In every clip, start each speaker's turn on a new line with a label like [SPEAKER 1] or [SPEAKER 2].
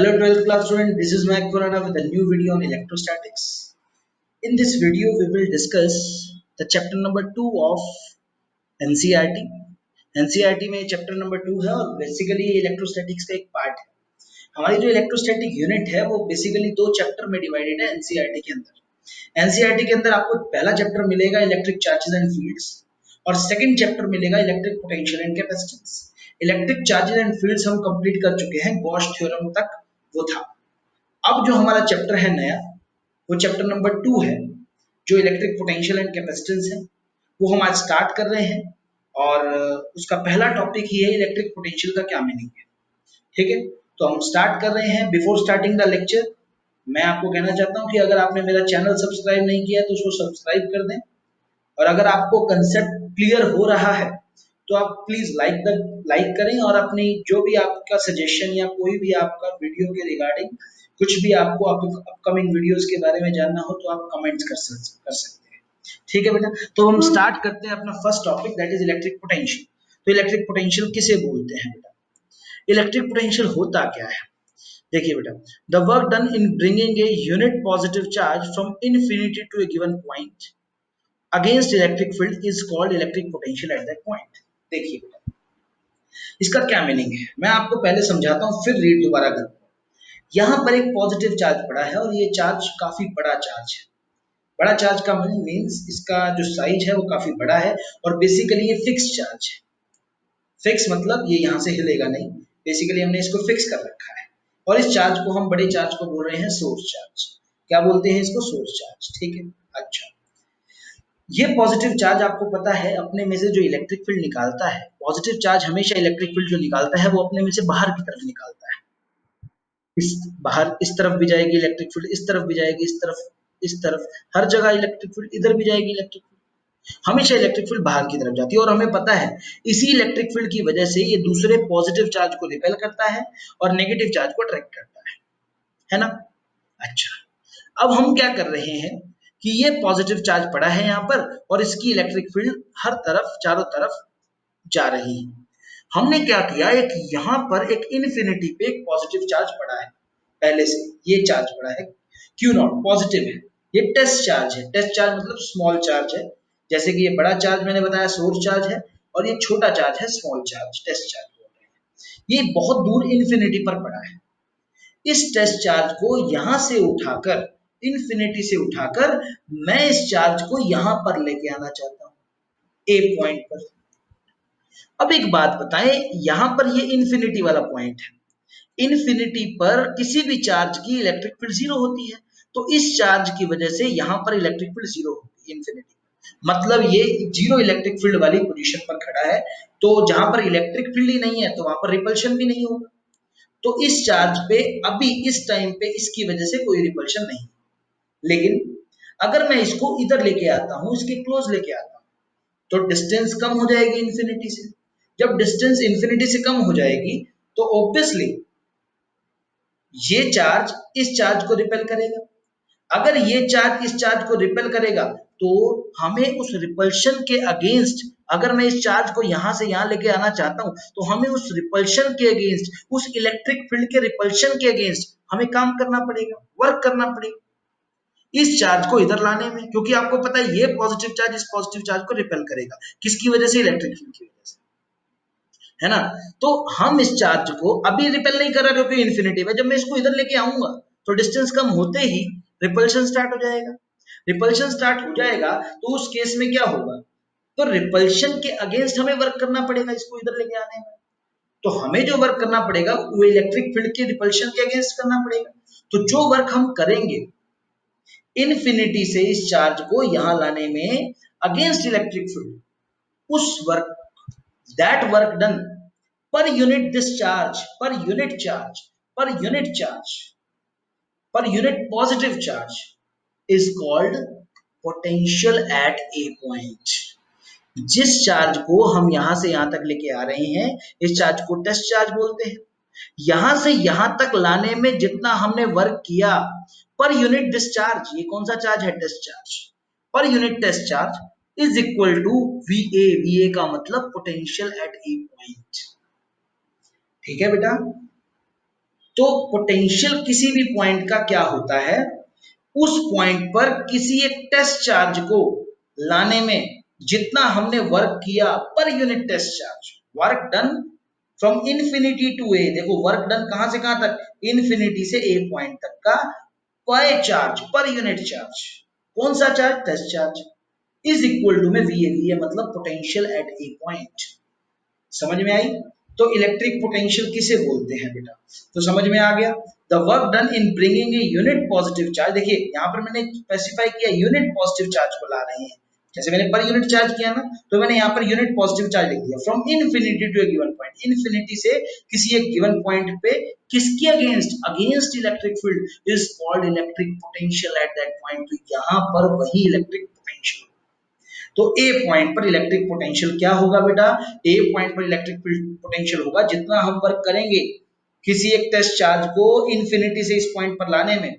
[SPEAKER 1] Hello 12th class student, this is Mac Khurana with a new video on electrostatics. In this video, we will discuss the chapter number 2 of NCERT. NCERT में chapter number 2 है और basically electrostatics का एक part है. हमारी जो electrostatic unit है वो बेसिकली दो चैप्टर में डिवाइडेड है एनसीईआरटी के अंदर. एनसीईआरटी के अंदर आपको पहला चैप्टर मिलेगा इलेक्ट्रिक चार्जेस एंड फील्ड्स और सेकंड चैप्टर मिलेगा electric potential and capacitance. Electric charges and fields हम कंप्लीट कर चुके हैं, गॉस थ्योरम तक वो था. अब जो हमारा चैप्टर है नया वो चैप्टर नंबर 2 है जो इलेक्ट्रिक पोटेंशियल एंड कैपेसिटेंस है, वो हम आज स्टार्ट कर रहे हैं. और उसका पहला टॉपिक ही है इलेक्ट्रिक पोटेंशियल का क्या मीनिंग है. ठीक है, तो हम स्टार्ट कर रहे हैं. बिफोर स्टार्टिंग द लेक्चर मैं आपको कहना चाहता हूं कि अगर आपने मेरा चैनल सब्सक्राइब नहीं किया तो उसको सब्सक्राइब कर दें. और अगर आपको कंसेप्ट क्लियर हो रहा है तो आप प्लीज लाइक करें और अपनी जो भी आपका सजेशन या कोई भी आपका वीडियो के रिगार्डिंग कुछ भी आपको अपकमिंग वीडियोस के बारे में जानना हो तो आप कमेंट्स कर सकते हैं. ठीक है बेटा, तो हम स्टार्ट करते हैं अपना first topic that is electric potential. तो इलेक्ट्रिक पोटेंशियल किसे बोलते हैं बेटा? इलेक्ट्रिक पोटेंशियल होता क्या है? देखिए बेटा, the work done in bringing a unit positive charge from infinity to a given point against electric field is called electric potential at that point. देखिए बेटा, इसका क्या मीनिंग है मैं आपको पहले समझाता हूं फिर रीड दोबारा करूंगा. यहां पर एक पॉजिटिव चार्ज पड़ा है और ये चार्ज काफी बड़ा चार्ज है. बड़ा चार्ज का मीन्स इसका जो साइज है वो काफी बड़ा है और बेसिकली ये फिक्स चार्ज है. फिक्स मतलब ये यहाँ से हिलेगा नहीं, बेसिकली हमने इसको फिक्स कर रखा है. और इस चार्ज को हम बड़े चार्ज को बोल रहे हैं सोर्स चार्ज. क्या बोलते हैं इसको? Source charge. ठीक है, अच्छा. ये पॉजिटिव चार्ज आपको पता है अपने में से जो इलेक्ट्रिक फील्ड निकालता है, पॉजिटिव चार्ज हमेशा इलेक्ट्रिक फील्ड जो निकालता है वो अपने में से बाहर की तरफ निकालता है. इस तरफ भी जाएगी इलेक्ट्रिक फील्ड, इस तरफ भी जाएगी, इस तरफ हर जगह इलेक्ट्रिक फील्ड, इधर भी जाएगी इलेक्ट्रिक फील्ड. हमेशा इलेक्ट्रिक फील्ड बाहर की तरफ जाती है और हमें पता है इसी इलेक्ट्रिक फील्ड की वजह से ये दूसरे पॉजिटिव चार्ज को रिपेल करता है और नेगेटिव चार्ज को अट्रैक्ट करता है ना? अच्छा, अब हम क्या कर रहे हैं कि ये पॉजिटिव चार्ज पड़ा है यहाँ पर और इसकी इलेक्ट्रिक फील्ड हर तरफ चारों तरफ जा रही है. हमने क्या किया, एक यहाँ पर एक इन्फिनिटी पे एक पॉजिटिव चार्ज पड़ा है. पहले से ये चार्ज पड़ा है क्यू नॉट, पॉजिटिव है. ये टेस्ट चार्ज है. टेस्ट चार्ज मतलब स्मॉल चार्ज है. जैसे कि ये बड़ा चार्ज मैंने बताया सोर्स चार्ज है और ये छोटा चार्ज है स्मॉल चार्ज, टेस्ट चार्ज बोल रहे हैं. ये बहुत दूर इन्फिनिटी पर पड़ा है. इस टेस्ट चार्ज को यहां से उठाकर, इन्फिनिटी से उठाकर मैं इस चार्ज को यहां पर लेके आना चाहता हूं, ए पॉइंट पर. अब एक बात बताएं, यहां पर ये इन्फिनिटी वाला पॉइंट है. इन्फिनिटी पर किसी भी चार्ज की इलेक्ट्रिक फील्ड जीरो होती है, तो इस चार्ज की वजह से यहां पर इलेक्ट्रिक फील्ड जीरो होगी इन्फिनिटी. मतलब ये जीरो इलेक्ट्रिक फील्ड वाली पोजीशन पर खड़ा है, तो जहां पर इलेक्ट्रिक फील्ड ही नहीं है तो वहां पर रिपल्शन भी नहीं होगा. तो इस चार्ज पे अभी इस टाइम पे इसकी वजह से कोई रिपल्शन नहीं. लेकिन अगर मैं इसको इधर लेके आता हूं, इसके क्लोज लेके आता हूं, तो डिस्टेंस कम हो जाएगी इन्फिनिटी से. जब डिस्टेंस इन्फिनिटी से कम हो जाएगी तो ऑब्वियसली ये चार्ज इस चार्ज को रिपेल करेगा. अगर ये चार्ज इस चार्ज को रिपेल करेगा तो हमें उस रिपल्शन के अगेंस्ट, अगर मैं इस चार्ज को यहां से यहां लेके आना चाहता हूं तो हमें उस रिपल्शन के अगेंस्ट, उस इलेक्ट्रिक फील्ड के रिपल्शन के अगेंस्ट हमें काम करना पड़ेगा, वर्क करना पड़ेगा इस चार्ज को इधर लाने में. क्योंकि आपको पता है ये पॉजिटिव चार्ज इस पॉजिटिव चार्ज को रिपेल करेगा. किसकी वजह से? इलेक्ट्रिक फील्ड की वजह से, है ना? तो हम इस चार्ज को अभी रिपेल नहीं कर रहा क्योंकि इन्फिनिटी में. जब मैं इसको इधर लेके आऊंगा तो डिस्टेंस कम होते ही रिपल्शन स्टार्ट हो जाएगा. रिपल्शन स्टार्ट हो जाएगा तो उस केस में क्या होगा, तो रिपल्शन के अगेंस्ट हमें वर्क करना पड़ेगा इसको इधर लेके आने में. तो हमें जो वर्क करना पड़ेगा वो इलेक्ट्रिक फील्ड के रिपल्शन के अगेंस्ट करना पड़ेगा. तो जो वर्क हम करेंगे इन्फिनिटी से इस चार्ज को यहां लाने में अगेंस्ट इलेक्ट्रिक फील्ड, उस work, that work done per unit discharge, per unit charge, per unit charge, per unit positive charge is called potential at a point. जिस चार्ज को हम यहां से यहां तक लेके आ रहे हैं इस चार्ज को टेस्ट चार्ज बोलते हैं. यहां से यहां तक लाने में जितना हमने वर्क किया पर यूनिट डिस्चार्ज, ये कौन सा चार्ज है? Test charge. Per unit test charge is equal to VA. VA का मतलब पोटेंशियल एट ए पॉइंट. ठीक है बेटा, तो पोटेंशियल किसी भी पॉइंट का क्या होता है, उस पॉइंट पर किसी एक टेस्ट चार्ज को लाने में जितना हमने वर्क किया per unit test charge, work done from infinity to A, देखो वर्क डन कहां से कहां तक, इन्फिनिटी से ए पॉइंट तक का पर चार्ज, पर यूनिट चार्ज, कौन सा charge, test charge, is equal to में वी ए, मतलब पोटेंशियल एट ए पॉइंट। समझ में आई? तो इलेक्ट्रिक पोटेंशियल किसे बोलते हैं बेटा, तो समझ में आ गया। The work done in bringing a unit positive charge, देखिए यहां पर मैंने स्पेसिफाई किया यूनिट पॉजिटिव चार्ज को ला रहे हैं, जैसे मैंने पर यूनिट चार्ज किया ना, तो मैंने यहाँ पर यूनिट पॉजिटिव चार्ज लिख दिया, from infinity to a given point, infinity से किसी एक गिवन पॉइंट पे किसके against, against electric field is called electric potential at that point, तो यहाँ पर वही इलेक्ट्रिक पोटेंशियल। तो ए पॉइंट पर इलेक्ट्रिक पोटेंशियल क्या होगा बेटा, ए पॉइंट पर इलेक्ट्रिक पोटेंशियल होगा जितना हम वर्क करेंगे किसी एक टेस्ट चार्ज को इन्फिनिटी से इस पॉइंट पर लाने में,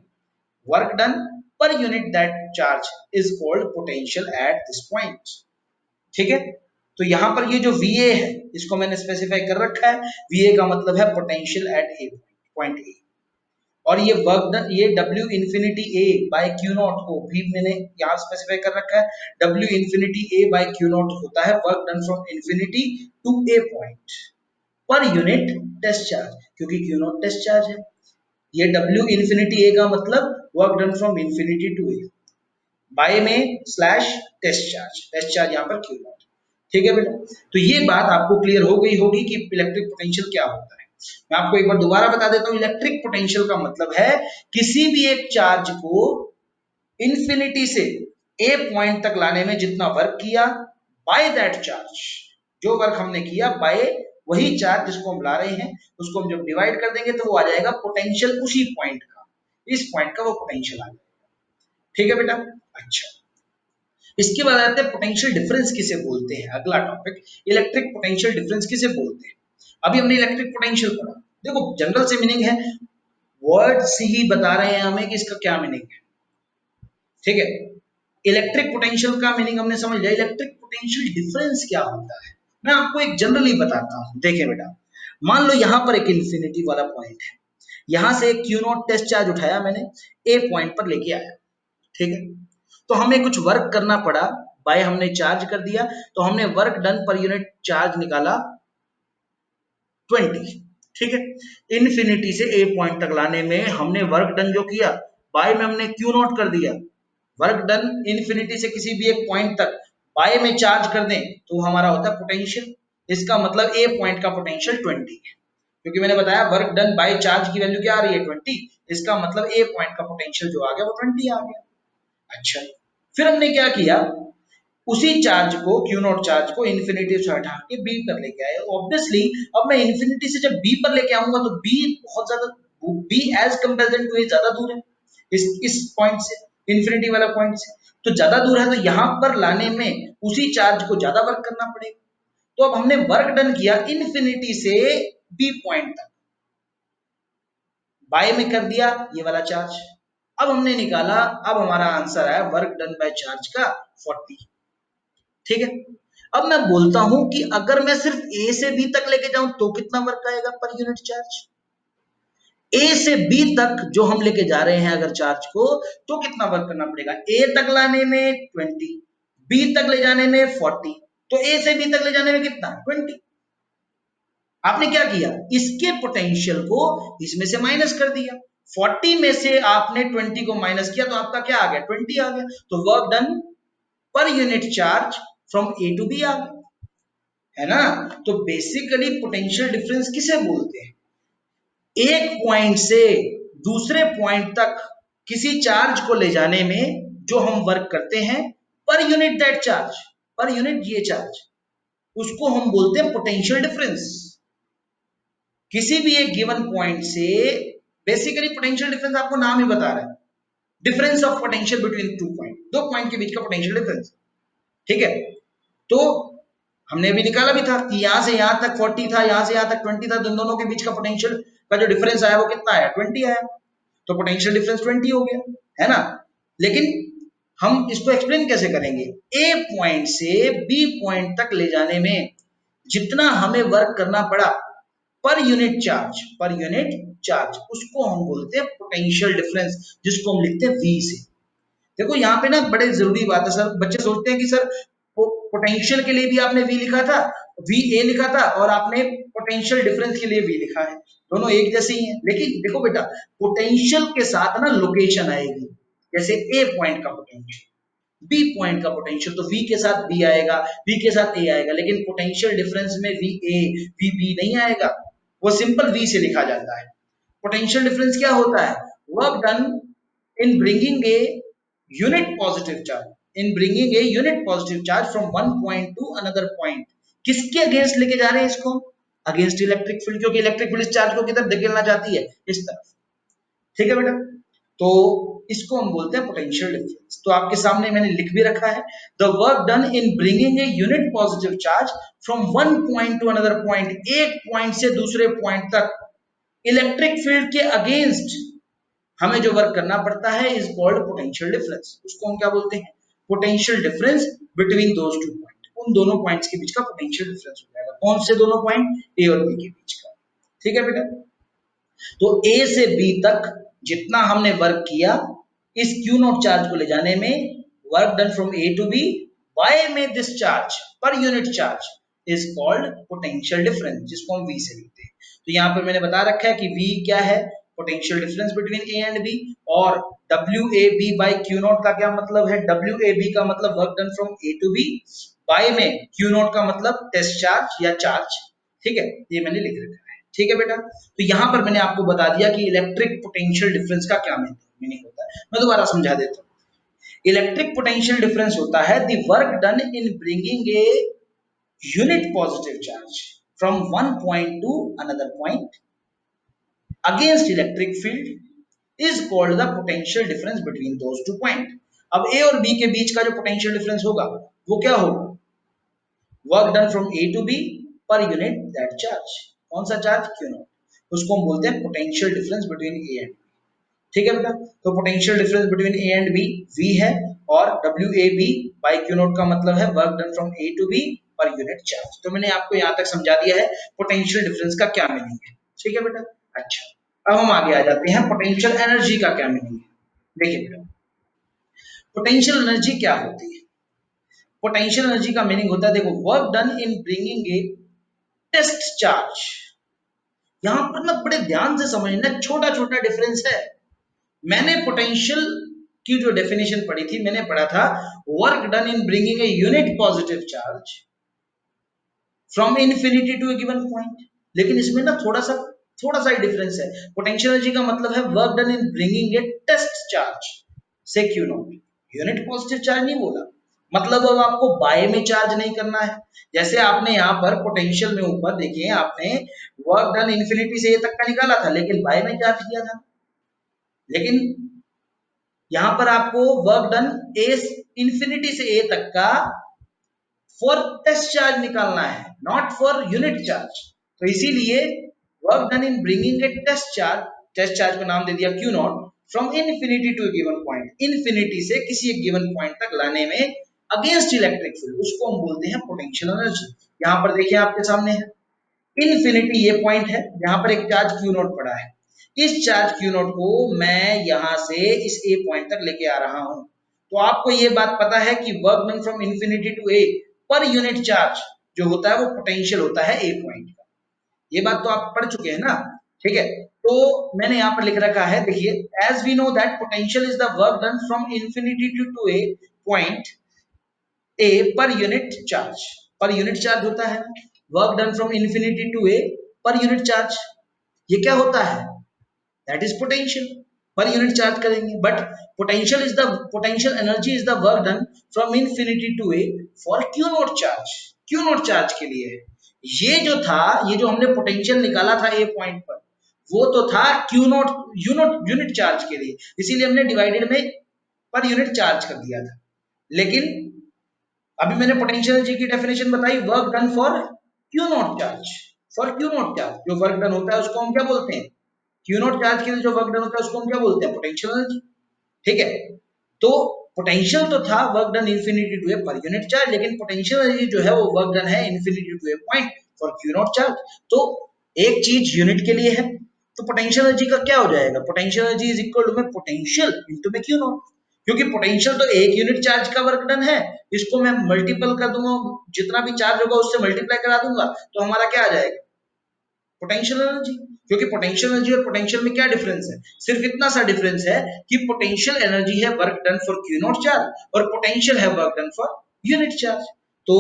[SPEAKER 1] work done per unit that charge is called potential at this point. ठीक है, तो यहां पर ये जो VA है इसको मैंने स्पेसिफाई कर रखा है, VA का मतलब है potential at a point A, और ये वर्क डन, ये W infinity A by Q naught को भी मैंने यहाँ स्पेसिफाई कर रखा है, W infinity A by Q naught होता है work done from infinity to A point per unit test charge, क्योंकि Q नॉट टेस्ट चार्ज है। ये W इंफिनिटी A का मतलब work done from infinity to A by में slash test charge यहाँ पर Q नॉट। ठीक है बेटा, तो ये बात आपको क्लियर हो गई होगी कि इलेक्ट्रिक पोटेंशियल क्या होता है। मैं आपको एक बार दोबारा बता देता हूं, इलेक्ट्रिक पोटेंशियल का मतलब है किसी भी एक चार्ज को इन्फिनिटी से ए पॉइंट तक लाने में जितना वर्क किया बाय दैट चार्ज, जो वर्क हमने किया बाय वही चार्ज जिसको हम ला रहे हैं, उसको हम जब डिवाइड कर देंगे तो वो आ जाएगा पोटेंशियल उसी पॉइंट का, इस पॉइंट का वो पोटेंशियल आ जाएगा। ठीक है बेटा, अच्छा इसके बाद आते हैं पोटेंशियल डिफरेंस किसे बोलते हैं, अगला टॉपिक इलेक्ट्रिक पोटेंशियल डिफरेंस किसे बोलते हैं। अभी हमने इलेक्ट्रिक पोटेंशियल पढ़ा, देखो जनरल से मीनिंग है, वर्ड से ही बता रहे हैं हमें कि इसका क्या मीनिंग है। ठीक है, इलेक्ट्रिक पोटेंशियल का मीनिंग हमने समझ लिया, इलेक्ट्रिक पोटेंशियल डिफरेंस क्या होता है मैं आपको एक जनरली बताता हूं। देखिए बेटा, मान लो यहां पर एक इंफिनिटी वाला पॉइंट है, यहां से एक क्यू नॉट टेस्ट चार्ज उठाया मैंने, ए पॉइंट पर लेके आया, ठीक है, तो हमें कुछ वर्क करना पड़ा, बाय हमने चार्ज कर दिया, तो हमने work done per unit charge निकाला 20। ठीक है, इन्फिनिटी से ए पॉइंट तक लाने में हमने वर्क डन जो किया बाय में हमने क्यू नॉट कर दिया, वर्क डन इन्फिनिटी से किसी भी एक पॉइंट तक बाय में चार्ज कर दें तो हमारा होता है पोटेंशियल, इसका मतलब ए पॉइंट का पोटेंशियल 20 है, क्योंकि मैंने बताया वर्क डन बाय चार्ज की वैल्यू क्या आ रही है 20, इसका मतलब ए पॉइंट का पोटेंशियल जो आ गया वो 20 आ गया। अच्छा, फिर हमने क्या किया, उसी चार्ज को क्यू नॉट चार्ज को इन्फिनिटी से हटा के बी पर लेके आए, ऑब्वियसली अब मैं इन्फिनिटी से जब बी पर लेके आऊंगा तो बी बहुत ज्यादा, बी एज कंपेरिजन टू ए ज्यादा दूर है इस पॉइंट से, इन्फिनिटी वाला पॉइंट से, तो ज्यादा दूर है, तो यहां पर लाने में उसी चार्ज को ज्यादा वर्क करना पड़ेगा। तो अब हमने वर्क डन किया इन्फिनिटी से बी पॉइंट तक, बाय में कर दिया ये वाला चार्ज, अब हमने निकाला, अब हमारा आंसर आया वर्क डन बाय चार्ज का 40। ठीक है, अब मैं बोलता हूं कि अगर मैं सिर्फ ए से बी तक लेके जाऊं तो कितना वर्क आएगा पर यूनिट चार्ज, ए से बी तक जो हम लेके जा रहे हैं अगर चार्ज को, तो कितना वर्क करना पड़ेगा, ए तक लाने में 20, बी तक ले जाने में 40, तो ए से बी तक ले जाने में कितना 20। आपने क्या किया, इसके पोटेंशियल को इसमें से माइनस कर दिया, 40 में से आपने 20 को माइनस किया तो आपका क्या आ गया 20 आ गया, तो work done per unit charge from A to B आ गया, है ना। तो बेसिकली पोटेंशियल डिफरेंस किसे बोलते हैं, एक पॉइंट से दूसरे पॉइंट तक किसी चार्ज को ले जाने में जो हम वर्क करते हैं पर unit that charge, per unit ये चार्ज, उसको हम बोलते हैं पोटेंशियल डिफरेंस। किसी भी एक गिवन पॉइंट से, बेसिकली पोटेंशियल डिफरेंस आपको नाम ही बता रहा है, difference of potential between two point, दो पॉइंट के बीच का पोटेंशियल डिफरेंस। ठीक है, तो हमने अभी निकाला भी था कि यहां से यहां तक 40 था, यहां से यहां तक 20 था, दोनों के बीच का पोटेंशियल का जो डिफरेंस आया वो कितना आया 20 आया, तो पोटेंशियल डिफरेंस 20 हो गया, है ना। लेकिन हम इसको एक्सप्लेन कैसे करेंगे, ए पॉइंट से बी पॉइंट तक ले जाने में जितना हमें वर्क करना पड़ा पर यूनिट चार्ज उसको हम बोलते हैं पोटेंशियल डिफरेंस, जिसको हम लिखते हैं V से। देखो यहाँ पे ना बड़े जरूरी बात है सर, बच्चे सोचते हैं कि सर पोटेंशियल के लिए भी आपने V लिखा था, VA लिखा था, और आपने पोटेंशियल डिफरेंस के लिए V लिखा है, दोनों एक जैसे ही हैं। लेकिन देखो बेटा, पोटेंशियल के साथ ना लोकेशन आएगी, जैसे A पॉइंट का पोटेंशियल, बी पॉइंट का पोटेंशियल, तो V के साथ B आएगा, V के साथ A आएगा, लेकिन पोटेंशियल डिफरेंस में VA VB नहीं आएगा, वो सिंपल V से लिखा जाता है। पोटेंशियल डिफरेंस क्या होता है? Work done in bringing a unit positive charge, in bringing a unit positive charge from one point two another point. किसके अगेंस्ट लेके जा रहे हैं इसको? अगेंस्ट इलेक्ट्रिक फील्ड, क्योंकि इलेक्ट्रिक फील्ड इस चार्ज को किधर धकेलना चाहती है? इस तरफ। ठीक है बेटा, तो इसको हम बोलते हैं पोटेंशियल डिफरेंस। तो आपके सामने मैंने लिख भी रखा है, the work done in bringing a unit positive charge from one point two another point, एक पॉइंट से दूसरे पॉइंट तक इलेक्ट्रिक फील्ड के अगेंस्ट हमें जो वर्क करना पड़ता है इज कॉल्ड पोटेंशियल डिफरेंस। उसको हम क्या बोलते हैं? Potential difference between those two point, उन दोनों पॉइंट्स के बीच का पोटेंशियल डिफरेंस हो जाएगा। कौन से दोनों पॉइंट? ए और बी के बीच का। ठीक है बेटा, तो ए से बी तक जितना हमने वर्क किया इस क्यू नॉट चार्ज को ले जाने में, work done from A to B by में this charge per unit charge is called potential difference, जिसको हम वी से लिखते हैं। तो यहाँ पर मैंने बता रखा है कि वी क्या है? Potential difference between A and B. और W A B by Q naught का क्या मतलब है? डब्ल्यू ए बी का मतलब work done from A to B, by में क्यू नॉट का मतलब टेस्ट चार्ज या चार्ज। ठीक है, ये मैंने लिख रखा है। ठीक है बेटा, तो यहां पर मैंने आपको बता दिया कि इलेक्ट्रिक पोटेंशियल डिफरेंस का क्या मीनिंग होता है। मैं दोबारा समझा देता हूं। इलेक्ट्रिक पोटेंशियल डिफरेंस होता है the work done in bringing a unit positive charge from one point two another point against electric field is called the potential difference between those two point. अब ए और बी के बीच का जो potential difference होगा वो क्या होगा? Work done from A to B per unit that charge. कौन सा चार्ज? Q naught. उसको हम बोलते हैं potential difference between A and B. ठीक है बेटा, तो potential difference between A and B V है, और W A B by Q naught का मतलब है work done from A to B per unit charge. तो मैंने आपको यहां तक समझा दिया है पोटेंशियल डिफरेंस का क्या मीनिंग है। ठीक है बेटा, अच्छा अब हम आगे आ जाते हैं पोटेंशियल एनर्जी का क्या मीनिंग है। देखिए बेटा, पोटेंशियल एनर्जी क्या होती है? पोटेंशियल एनर्जी का मीनिंग होता है, देखो, work done in bringing a test charge. यहां पर ना बड़े ध्यान से समझना, छोटा छोटा डिफरेंस है। मैंने पोटेंशियल की जो डेफिनेशन पढ़ी थी, मैंने पढ़ा था work done in bringing a unit positive charge from infinity to a given point. लेकिन इसमें ना थोड़ा सा डिफरेंस है। पोटेंशियल एनर्जी का मतलब है work done in bringing a test charge से Q naught, unit positive charge नहीं बोला। मतलब अब आपको बाय में चार्ज नहीं करना है। जैसे आपने यहाँ पर पोटेंशियल में ऊपर देखिए, आपने वर्क डन इन्फिनिटी से ए तक का निकाला था, लेकिन बाय में चार्ज किया था। लेकिन यहां पर आपको वर्क डन ए इन्फिनिटी से ए तक का फॉर टेस्ट चार्ज निकालना है, नॉट फॉर यूनिट चार्ज। तो इसीलिए work done in bringing a test charge को नाम दे दिया Q naught from infinity to given point, infinity से किसी एक गिवन पॉइंट तक लाने में अगेंस्ट इलेक्ट्रिक फील्ड, उसको हम बोलते हैं पोटेंशियल एनर्जी। यहां पर देखिए आपके सामने है इन्फिनिटी, ये पॉइंट है जहां पर एक चार्ज क्यू नॉट पड़ा है। इस चार्ज क्यू नॉट को मैं यहां से इस ए पॉइंट तक लेके आ रहा हूं। तो आपको ये बात पता है कि work done from infinity to A per unit charge जो होता है वो पोटेंशियल होता है ए पॉइंट का। ये बात तो आप पढ़ चुके हैं ना। ठीक है, तो मैंने यहां पर लिख रखा है, देखिए, as we know that potential is the work done from infinity to A point a per unit charge. Per unit charge होता है work done from infinity to A per unit charge. ये क्या होता है? That is potential. Per unit charge करेंगे, but potential energy is the work done from infinity to a for Q naught charge. Q naught charge के लिए है। ये जो था, ये जो हमने पोटेंशियल निकाला था ए पॉइंट पर, वो तो था क्यू नॉट यूनिट चार्ज के लिए, इसीलिए हमने डिवाइडेड में पर यूनिट चार्ज कर दिया था। लेकिन अभी मैंने पोटेंशियल एनर्जी की डेफिनेशन बताई, work done for Q naught charge. For Q naught charge जो वर्क डन होता है उसको हम क्या बोलते हैं? क्यू नॉट चार्ज के लिए जो वर्क डन होता है उसको हम क्या बोलते हैं? Potential energy. ठीक है, तो पोटेंशियल तो था work done infinity to A per unit charge, लेकिन पोटेंशियल एनर्जी जो है वो वर्क डन है infinity to A point for Q naught charge. तो एक चीज यूनिट के लिए है तो पोटेंशियल एनर्जी का क्या हो जाएगा, potential energy is equal to में पोटेंशियल इनटू में क्यू नॉट, क्योंकि पोटेंशियल तो एक यूनिट चार्ज का वर्क डन है, इसको मैं मल्टीपल कर दूंगा, जितना भी चार्ज होगा उससे मल्टीप्लाई करा दूंगा तो हमारा क्या आ जाएगा, पोटेंशियल एनर्जी। क्योंकि पोटेंशियल एनर्जी और पोटेंशियल में क्या डिफरेंस है, सिर्फ इतना सा डिफरेंस है कि पोटेंशियल एनर्जी है work done for Q naught charge और पोटेंशियल है work done for unit charge. तो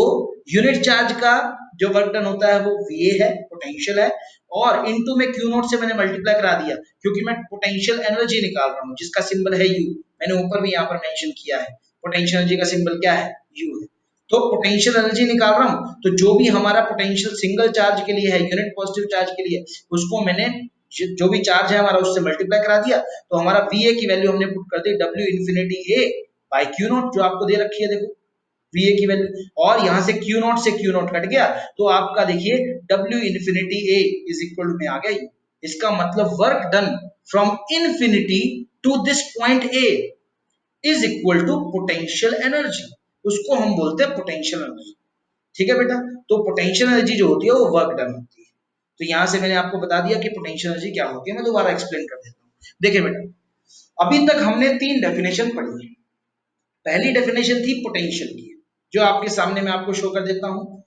[SPEAKER 1] यूनिट चार्ज का जो वर्क डन होता है वो VA है, पोटेंशियल है, और इनटू में क्यू नॉट से मैंने मल्टीप्लाई करा दिया क्योंकि मैं पोटेंशियल एनर्जी निकाल रहा हूं जिसका सिंबल है U, मैंने ऊपर भी यहाँ पर मेंशन किया है, पोटेंशियल एनर्जी का सिंबल क्या है, U है। तो पोटेंशियल एनर्जी निकाल रहा हूं तो जो भी हमारा पोटेंशियल सिंगल चार्ज के लिए है, यूनिट पॉजिटिव चार्ज के लिए, उसको मैंने जो भी चार्ज है हमारा उससे मल्टीप्लाई करा दिया तो हमारा VA की वैल्यू हमने पुट कर दी W infinity A by Q not जो आपको दे रखी है, देखो VA की वैल्यू, और यहां से क्यू नॉट से क्यू नॉट कट गया तो आपका देखिए W infinity A is equal to में आ गया। इसका मतलब work done from infinity to this point A is equal to potential energy, उसको हम बोलते हैं पोटेंशियल एनर्जी। ठीक है बेटा, तो पोटेंशियल एनर्जी जो होती है वो वर्क डन होती है। तो यहां से मैंने आपको बता दिया कि पोटेंशियल एनर्जी क्या होती है, मैं दोबारा एक्सप्लेन कर देता हूँ। देखिए बेटा, अभी तक हमने तीन डेफिनेशन पढ़ी है। पहली डेफिनेशन थी पोटेंशियल की, जो आपके सामने मैं आपको शो कर देता हूँ।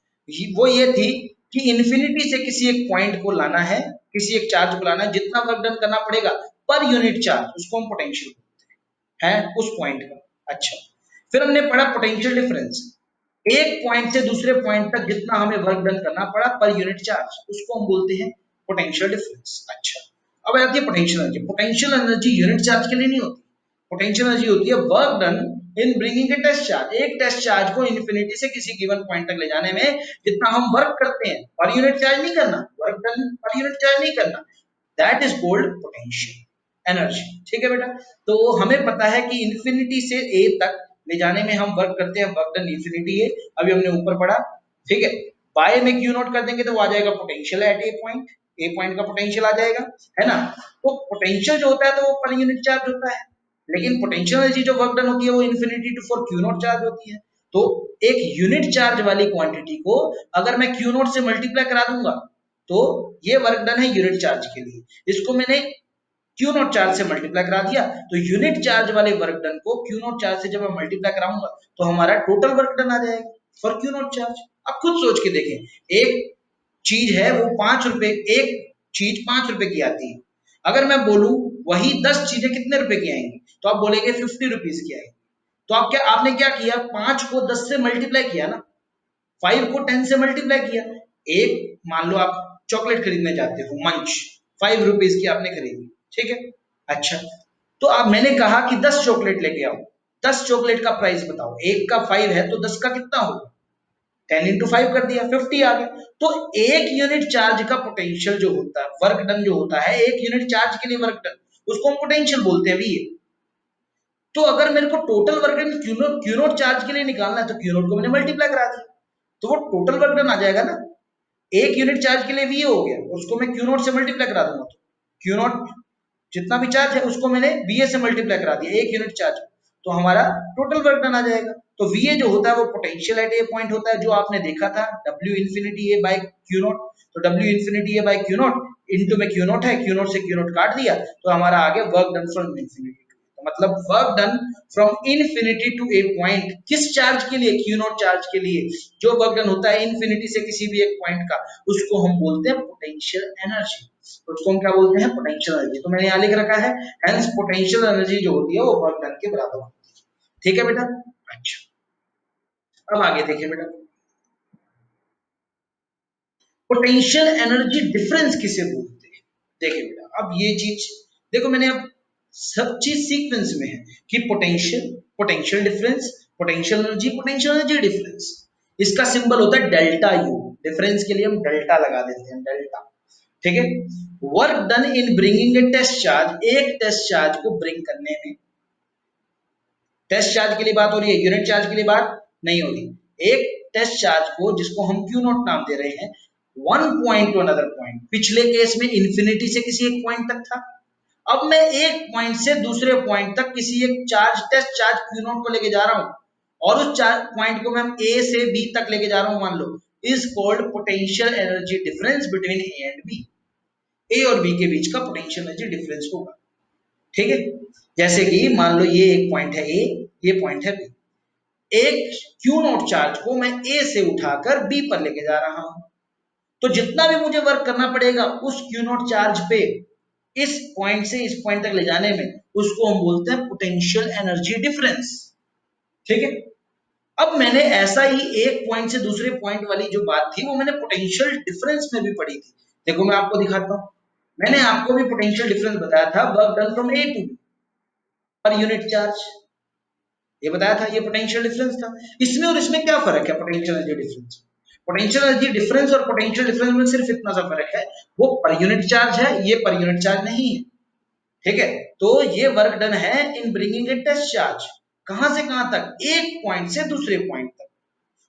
[SPEAKER 1] वो ये थी कि इन्फिनिटी से किसी एक पॉइंट को लाना है, किसी एक चार्ज को लाना है, जितना वर्क डन करना पड़ेगा पर यूनिट चार्ज उसको हम पोटेंशियल है उस पॉइंट का। अच्छा, फिर हमने पढ़ा पोटेंशियल डिफरेंस, एक पॉइंट से दूसरे पॉइंट तक जितना हमें वर्क डन करना पड़ा पर यूनिट चार्ज उसको हम बोलते हैं पोटेंशियल डिफरेंस। अच्छा, अब आती है potential energy. Potential energy unit charge के लिए नहीं होती, पोटेंशियल एनर्जी होती है work done in bringing a test charge, एक टेस्ट चार्ज को इन्फिनिटी से किसी गिवन पॉइंट तक ले जाने में जितना हम वर्क करते हैं, पर यूनिट चार्ज नहीं करना, work done per unit charge नहीं करना, that is called potential energy. ठीक है बेटा, तो हमें पता है कि इन्फिनिटी से ए तक ले जाने में हम वर्क करते हैं, वर्क डन इन्फिनिटी है, अभी हमने ऊपर पढ़ा। ठीक है, बाय में क्यू नोट कर देंगे तो वो आ जाएगा potential at a point, A point का पोटेंशियल आ जाएगा, है ना। तो पोटेंशियल जो होता है तो वो पर यूनिट चार्ज होता है, लेकिन पोटेंशियल एनर्जी जो वर्क डन होती है वो infinity to for Q naught charge होती है। तो एक यूनिट चार्ज वाली क्वांटिटी को अगर मैं क्यू नॉट से मल्टीप्लाई करा दूंगा तो ये वर्क डन है यूनिट चार्ज के लिए, इसको मैंने क्यू नॉट चार्ज से मल्टीप्लाई करा दिया तो यूनिट चार्ज वाले वर्क डन को क्यू नॉट चार्ज से जब मैं मल्टीप्लाई कराऊंगा तो हमारा टोटल वर्क डन आ जाएगा फॉर क्यू नॉट चार्ज। अब खुद सोच के देखें, एक चीज है वो 5 रुपए, एक चीज 5 रुपए की आती है, अगर मैं बोलूं वही 10 चीजें कितने रुपए की आएंगी तो आप बोलेंगे 50 रुपीज की आएंगी। तो आपने क्या किया, 5 को 10 से मल्टीप्लाई किया ना, 5 को 10 से मल्टीप्लाई किया। एक मान लो आप चॉकलेट खरीदने जाते हो मंच, 5 रुपीज की आपने खरीदी, ठीक है। अच्छा, तो अब मैंने कहा कि 10 चॉकलेट लेके आओ, 10 चॉकलेट का प्राइस बताओ, एक का 5 है तो 10 का कितना होगा, 10 into 5 कर दिया, 50 आ गया। तो एक यूनिट चार्ज का पोटेंशियल जो होता है, वर्क डन जो होता है एक यूनिट चार्ज के लिए वर्क डन, उसको हम पोटेंशियल बोलते हैं VA। तो अगर मेरे को total work done Q note charge के लिए निकालना है तो क्यू नोट को मैंने मल्टीप्लाई करा दिया तो वो टोटल वर्क डन आ जाएगा ना। एक यूनिट चार्ज के लिए VA हो गया, उसको मैं क्यू नोट से मल्टीप्लाई करा दूंगा तो क्यू नोट जितना भी चार्ज है उसको मैंने VA से मल्टीप्लाई करा दिया एक यूनिट चार्ज, तो हमारा टोटल वर्क डन आ जाएगा। तो VA जो होता है वो पोटेंशियल एट ए पॉइंट होता है, जो आपने देखा था W infinity A by Q note, तो W infinity A by Q note into में क्यू नोट है, क्यू नोट से क्यू नोट काट दिया तो हमारा आगे वर्क डन फ्रॉम इंफिनिटी, तो मतलब work done from infinity to A point, किस चार्ज के लिए, क्यू नॉट चार्ज के लिए जो वर्क डन होता है इन्फिनिटी से किसी भी एक पॉइंट का, उसको हम बोलते हैं पोटेंशियल एनर्जी, उसको हम क्या बोलते हैं, पोटेंशियल एनर्जी। तो मैंने यहाँ लिख रखा है हेंस पोटेंशियल एनर्जी जो होती है वो वर्क डन के बराबर होती है। ठीक है बेटा। अच्छा, अब आगे देखिए बेटा, पोटेंशियल एनर्जी डिफरेंस किसे बोलते हैं। देखिए बेटा, अब ये चीज देखो, मैंने अब सब चीज सीक्वेंस में है कि potential, potential difference, potential energy, potential energy difference, इसका सिंबल होता है डेल्टा यू, डिफरेंस के लिए हम डेल्टा लगा देते हैं, डेल्टा। ठीक है, work done in bringing a test charge, एक टेस्ट चार्ज को ब्रिंग करने में, टेस्ट चार्ज के लिए बात हो रही है, यूनिट चार्ज के लिए बात नहीं हो रही। एक टेस्ट चार्ज को जिसको हम क्यू नॉट नाम दे रहे हैं, one point two another point, पिछले केस में इन्फिनिटी से किसी एक पॉइंट तक था, अब मैं एक पॉइंट से दूसरे पॉइंट तक किसी एक charge, test charge Q naught को लेके जा रहा हूं, और उस चार्ज पॉइंट को मैं A से B तक लेके जा रहा हूं मान लो, is called potential energy difference between A and B। A और बी के बीच का पोटेंशियल एनर्जी डिफरेंस होगा। ठीक है, जैसे कि मान लो ये एक पॉइंट है ए, ये पॉइंट है बी। एक क्यू नॉट चार्ज को मैं ए से उठाकर बी पर लेके जा रहा हूं, तो जितना भी मुझे वर्क करना पड़ेगा उस क्यू नॉट चार्ज पे इस पॉइंट से इस पॉइंट तक ले जाने में, उसको हम बोलते हैं पोटेंशियल एनर्जी डिफरेंस। ठीक है, अब मैंने ऐसा ही एक पॉइंट से दूसरे पॉइंट वाली जो बात थी वो मैंने पोटेंशियल डिफरेंस में भी पढ़ी थी। देखो मैं आपको दिखाता हूं, मैंने आपको भी पोटेंशियल डिफरेंस बताया था, work done from A to B per unit charge, ये बताया था, ये पोटेंशियल डिफरेंस था। इसमें और इसमें क्या फर्क है potential energy difference? Potential energy difference और पोटेंशियल डिफरेंस में सिर्फ इतना सा फर्क है, वो पर यूनिट चार्ज है, ये पर यूनिट चार्ज नहीं है। ठीक है, तो ये वर्क डन है in bringing a test charge, कहां से कहां तक? एक पॉइंट से दूसरे पॉइंट तक,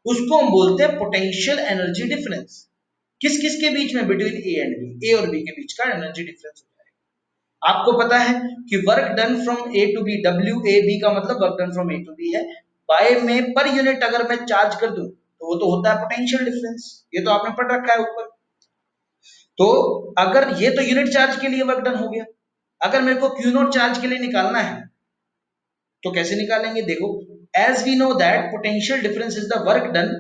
[SPEAKER 1] उसको हम बोलते हैं पोटेंशियल एनर्जी डिफरेंस। किस किस के बीच में? बिटवीन ए एंड बी, ए और बी के बीच का एनर्जी डिफरेंस। आपको पता है कि work done from A to B, W A B का मतलब work done from A to B है। बाय में पर यूनिट अगर मैं चार्ज कर दूं तो वो तो होता है पोटेंशियल डिफरेंस, ये तो आपने पढ़ रखा है ऊपर। तो अगर ये तो यूनिट चार्ज के लिए वर्क डन हो गया, अगर मेरे को क्यू नॉट चार्ज के लिए निकालना है तो कैसे निकालेंगे? देखो, as we know that potential difference is the work done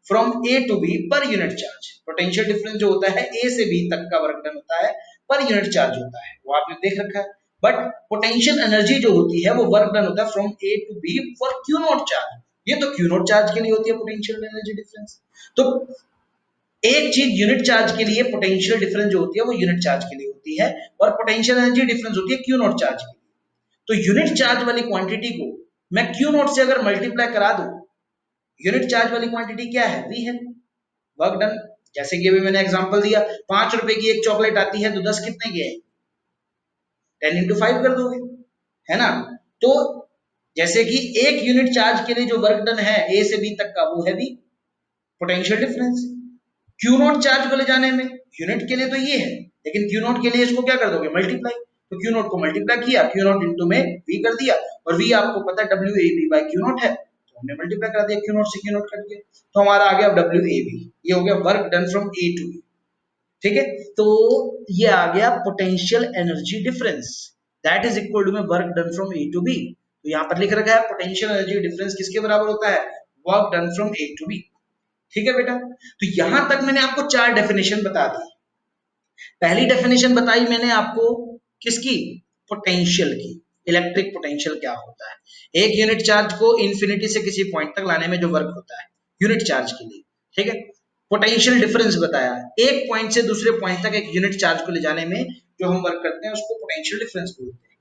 [SPEAKER 1] from A to B per unit charge. Potential difference जो होता है ए से बी तक का वर्क डन होता है, पर यूनिट चार्ज होता है, वो आपने देख रखा है। बट पोटेंशियल एनर्जी जो होती है वो वर्क डन होता है from A to B for Q naught charge, ये तो क्यू नॉट चार्ज के लिए होती है पोटेंशियल एनर्जी डिफरेंस। तो एक चीज यूनिट चार्ज के लिए पोटेंशियल डिफरेंस जो होती है वो यूनिट चार्ज के लिए होती है, और पोटेंशियल एनर्जी डिफरेंस होती है क्यू नॉट चार्ज के लिए। तो यूनिट चार्ज वाली क्वांटिटी को मैं क्यू नॉट से अगर मल्टीप्लाई करा दूं, यूनिट चार्ज वाली क्वांटिटी क्या है? वी है, वर्क डन। जैसे कि अभी मैंने एग्जांपल दिया, 5 रुपए की एक चॉकलेट आती है तो 10 कितने की है? 10 into 5 कर दोगे, है ना? तो जैसे कि एक यूनिट चार्ज के लिए जो वर्क डन है ए से बी तक का, वो है V, potential difference. Q naught charge को ले जाने में यूनिट के लिए तो ये है, लेकिन क्यू नॉट के लिए इसको क्या कर दोगे? मल्टीप्लाई। तो क्यू नॉट को मल्टीप्लाई किया, क्यू नॉट इंटू में वी कर दिया, और वी आपको पता है W A B by Q naught है, तो हमने मल्टीप्लाई कर दिया क्यू नॉट से क्यू नॉट करके, तो हमारा आ गया डब्ल्यू ए बी। ये हो गया work done from A to B. ठीक है, तो ये आ गया potential energy difference, that is equal to में work done from A to B. तो यहाँ पर लिख रखा है पोटेंशियल एनर्जी डिफरेंस किसके बराबर होता है? Work done from A to B. ठीक है बेटा, तो यहां तक मैंने आपको 4 डेफिनेशन बता दी। पहली डेफिनेशन बताई मैंने आपको किसकी? पोटेंशियल की, इलेक्ट्रिक पोटेंशियल क्या होता है, एक यूनिट चार्ज को इंफिनिटी से किसी पॉइंट तक लाने में जो वर्क होता है यूनिट चार्ज के लिए। ठीक है, पोटेंशियल डिफरेंस बताया, एक पॉइंट से दूसरे पॉइंट तक एक यूनिट चार्ज को ले जाने में जो हम वर्क करते हैं उसको पोटेंशियल डिफरेंस बोलते हैं।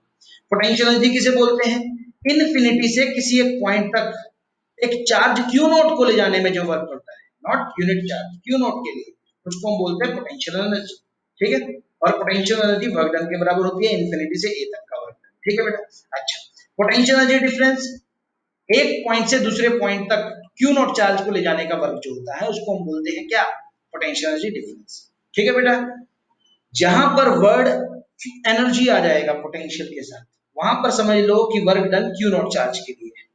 [SPEAKER 1] पोटेंशियल एनर्जी किसे बोलते हैं? इनफिनिटी से किसी एक पॉइंट तक एक चार्ज क्यू नॉट को ले जाने में जो वर्क होता है, not unit charge, Q not के लिए, उसको हम बोलते हैं पोटेंशियल एनर्जी। ठीक है, और पोटेंशियल एनर्जी वर्क डन के बराबर होती है इनफिनिटी से ए तक का वर्क डन। ठीक है बेटा, अच्छा, पोटेंशियल एनर्जी डिफरेंस एक पॉइंट से दूसरे पॉइंट तक क्यू नॉट चार्ज को ले जाने का वर्क जो होता है उसको हम बोलते हैं क्या? Potential energy difference. ठीक है बेटा, जहां पर वर्ड एनर्जी आ जाएगा पोटेंशियल के साथ, वहां पर समझ लो कि work done Q naught charge के लिए है।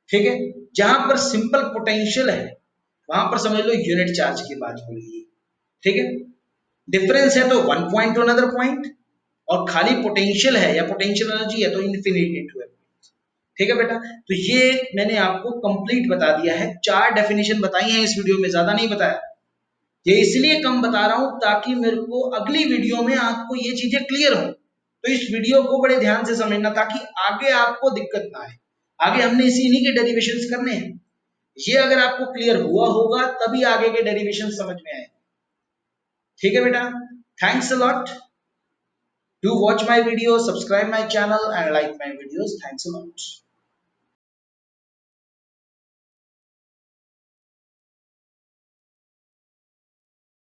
[SPEAKER 1] ठीक है, जहां पर सिंपल पोटेंशियल है वहां पर समझ लो यूनिट चार्ज की बात हो रही है। ठीक है, डिफरेंस है तो one point two another point, और खाली पोटेंशियल है या पोटेंशियल एनर्जी है तो इन्फिनिटी टू है। ठीक है बेटा, तो ये मैंने आपको कंप्लीट बता दिया है, 4 डेफिनेशन बताई हैं इस वीडियो में, ज्यादा नहीं बताया। ये इसलिए कम बता रहा हूं ताकि मेरे को अगली वीडियो में आपको ये चीजें क्लियर हो, तो इस वीडियो को बड़े ध्यान से समझना ताकि आगे आपको दिक्कत ना आए। आगे हमने इन्हीं के डेरिवेशंस करने हैं, ये अगर आपको क्लियर हुआ होगा तभी आगे के डेरिवेशन समझ में आए। ठीक है बेटा, thanks a lot, do watch my video, subscribe my channel and like my videos, thanks a lot.